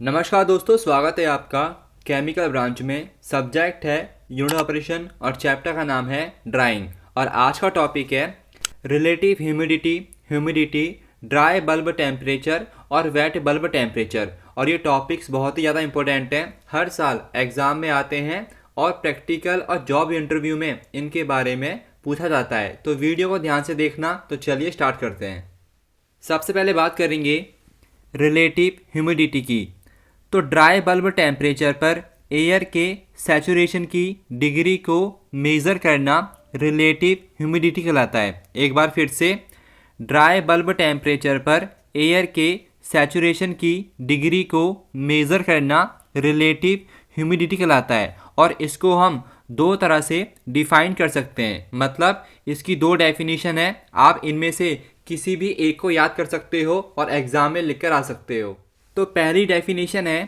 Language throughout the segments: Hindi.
नमस्कार दोस्तों, स्वागत है आपका केमिकल ब्रांच में। सब्जेक्ट है यूनिट ऑपरेशन और चैप्टर का नाम है ड्राइंग। और आज का टॉपिक है relative humidity, dry bulb temperature और वेट बल्ब टेम्परेचर। और ये टॉपिक्स बहुत ही ज़्यादा इंपॉर्टेंट हैं, हर साल एग्ज़ाम में आते हैं और प्रैक्टिकल और जॉब इंटरव्यू में इनके बारे में पूछा जाता है। तो वीडियो को ध्यान से देखना। तो चलिए स्टार्ट करते हैं। सबसे पहले बात करेंगे रिलेटिव ह्यूमिडिटी की। तो ड्राई बल्ब टेम्परेचर पर एयर के सैचुरेशन की डिग्री को मेज़र करना रिलेटिव ह्यूमिडिटी कहलाता है। एक बार फिर से, ड्राई बल्ब टेम्परेचर पर एयर के सैचुरेशन की डिग्री को मेज़र करना रिलेटिव ह्यूमिडिटी कहलाता है। और इसको हम दो तरह से डिफ़ाइन कर सकते हैं, मतलब इसकी दो डेफिनेशन है। आप इनमें से किसी भी एक को याद कर सकते हो और एग्ज़ाम में लिख कर आ सकते हो। तो पहली डेफिनेशन है,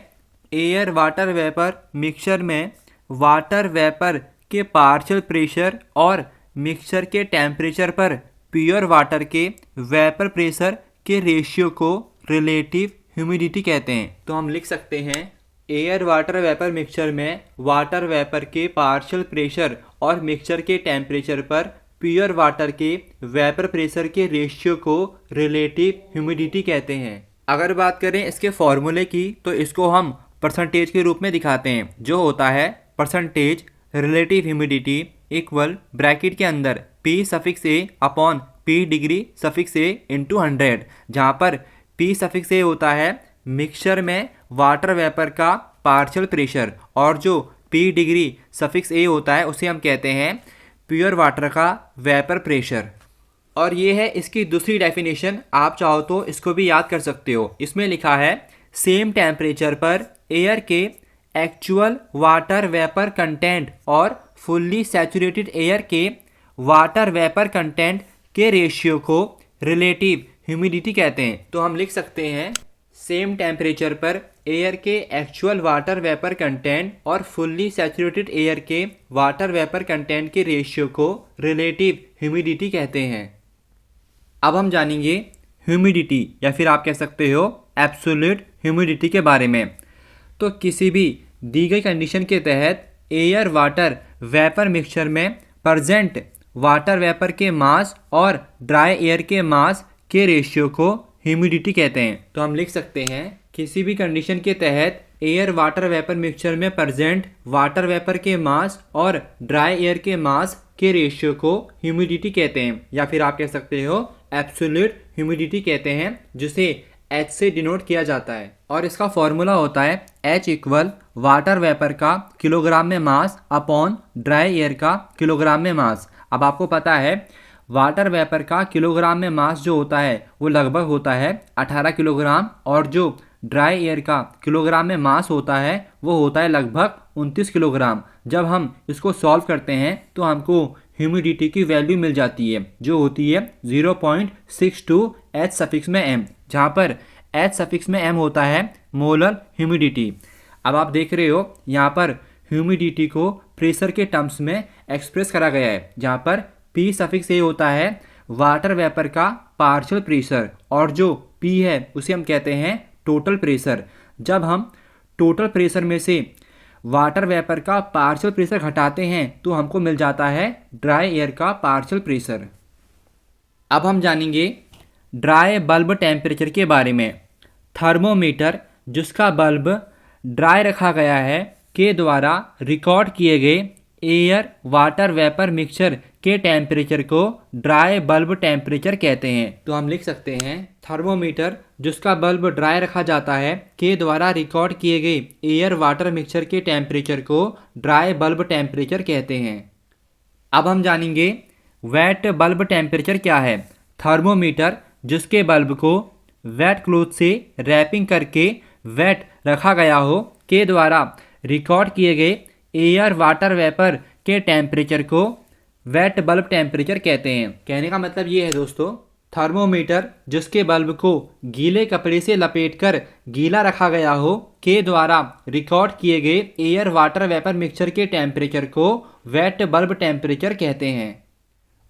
एयर वाटर वेपर मिक्सचर में वाटर वेपर के पार्शियल प्रेशर और मिक्सचर के टेम्परेचर पर प्योर वाटर के वेपर प्रेशर के रेशियो को रिलेटिव ह्यूमिडिटी कहते हैं। तो हम लिख सकते हैं, एयर वाटर वेपर मिक्सचर में वाटर वेपर के पार्शियल प्रेशर और मिक्सचर के टेम्परेचर पर प्योर वाटर के वेपर प्रेशर के रेशियो को रिलेटिव ह्यूमिडिटी कहते हैं। अगर बात करें इसके फॉर्मूले की, तो इसको हम परसेंटेज के रूप में दिखाते हैं, जो होता है percentage relative humidity equal bracket के अंदर पी सफिक्स ए अपॉन पी डिग्री सफिक्स ए इंटू 100, जहाँ पर पी सफिक्स ए होता है मिक्सचर में वाटर वेपर का पार्शियल प्रेशर, और जो पी डिग्री सफिक्स ए होता है उसे हम कहते हैं प्योर वाटर का वेपर प्रेशर। और ये है इसकी दूसरी डेफिनेशन। आप चाहो तो इसको भी याद कर सकते हो। इसमें लिखा है, सेम टेम्परेचर पर एयर के एक्चुअल वाटर वेपर कंटेंट और फुल्ली सैचुरेटेड एयर के वाटर वेपर कंटेंट के रेशियो को रिलेटिव ह्यूमिडिटी कहते हैं। तो हम लिख सकते हैं, सेम टेम्परेचर पर एयर के एक्चुअल वाटर वेपर कंटेंट और फुल्ली सैचुरेटेड एयर के वाटर वेपर कंटेंट के रेशियो को रिलेटिव ह्यूमिडिटी कहते हैं। अब हम जानेंगे ह्यूमिडिटी, या फिर आप कह सकते हो एब्सोल्यूट ह्यूमिडिटी के बारे में। तो किसी भी दी गई कंडीशन के तहत एयर वाटर वेपर मिक्सचर में प्रेजेंट वाटर वेपर के मास और ड्राई एयर के मास के रेशियो को ह्यूमिडिटी कहते हैं। तो हम लिख सकते हैं, किसी भी कंडीशन के तहत एयर वाटर वेपर मिक्सचर में प्रेजेंट वाटर वेपर के मास और ड्राई एयर के मास के रेशियो को ह्यूमिडिटी कहते हैं, या फिर आप कह सकते हो एब्सोल्यूट ह्यूमिडिटी कहते हैं, जिसे H से डिनोट किया जाता है। और इसका फॉर्मूला होता है H इक्वल वाटर वेपर का किलोग्राम में मास अपॉन ड्राई एयर का किलोग्राम में मास। अब आपको पता है वाटर वेपर का किलोग्राम में मास जो होता है वो लगभग होता है 18 किलोग्राम, और जो ड्राई एयर का किलोग्राम में मास होता है वो होता है लगभग 29 किलोग्राम। जब हम इसको सॉल्व करते हैं तो हमको ह्यूमिडिटी की वैल्यू मिल जाती है, जो होती है 0.62 H सफिक्स में m, जहाँ पर H सफिक्स में m होता है मोलर ह्यूमिडिटी। अब आप देख रहे हो यहाँ पर ह्यूमिडिटी को प्रेशर के टर्म्स में एक्सप्रेस करा गया है, जहाँ पर P सफिक्स ए होता है वाटर वेपर का पार्शियल प्रेशर, और जो P है उसे हम कहते हैं टोटल प्रेशर। जब हम टोटल प्रेशर में से वाटर वेपर का पार्शियल प्रेशर घटाते हैं तो हमको मिल जाता है ड्राई एयर का पार्शियल प्रेशर। अब हम जानेंगे ड्राई बल्ब टेम्परेचर के बारे में। थर्मोमीटर जिसका बल्ब ड्राई रखा गया है के द्वारा रिकॉर्ड किए गए एयर वाटर वेपर मिक्सचर के टेम्परेचर को ड्राई बल्ब टेम्परेचर कहते हैं। तो हम लिख सकते हैं, थर्मोमीटर जिसका बल्ब ड्राई रखा जाता है के द्वारा रिकॉर्ड किए गए एयर वाटर मिक्सचर के टेम्परेचर को ड्राई बल्ब टेम्परेचर कहते हैं। अब हम जानेंगे वेट बल्ब टेम्परेचर क्या है। थर्मोमीटर जिसके बल्ब को वेट क्लॉथ से रैपिंग करके वेट रखा गया हो के द्वारा रिकॉर्ड किए गए एयर वाटर वेपर के टेम्परेचर को वेट बल्ब टेम्परेचर कहते हैं। कहने का मतलब ये है दोस्तों, थर्मोमीटर जिसके बल्ब को गीले कपड़े से लपेटकर गीला रखा गया हो के द्वारा रिकॉर्ड किए गए एयर वाटर वेपर मिक्सचर के टेम्परेचर को वेट बल्ब टेम्परेचर कहते हैं।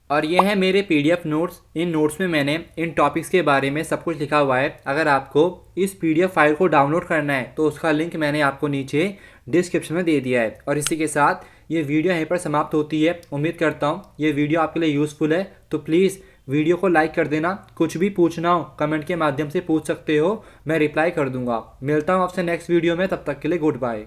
और ये है मेरे PDF नोट्स। इन नोट्स में मैंने इन टॉपिक्स के बारे में सब कुछ लिखा हुआ है। अगर आपको इस PDF फाइल को डाउनलोड करना है तो उसका लिंक मैंने आपको नीचे डिस्क्रिप्शन में दे दिया है। और इसी के साथ ये वीडियो यहीं पर समाप्त होती है। उम्मीद करता हूँ ये वीडियो आपके लिए यूज़फुल है, तो प्लीज़ वीडियो को लाइक कर देना। कुछ भी पूछना हो कमेंट के माध्यम से पूछ सकते हो, मैं रिप्लाई कर दूंगा। मिलता हूँ आपसे नेक्स्ट वीडियो में, तब तक के लिए गुड बाय।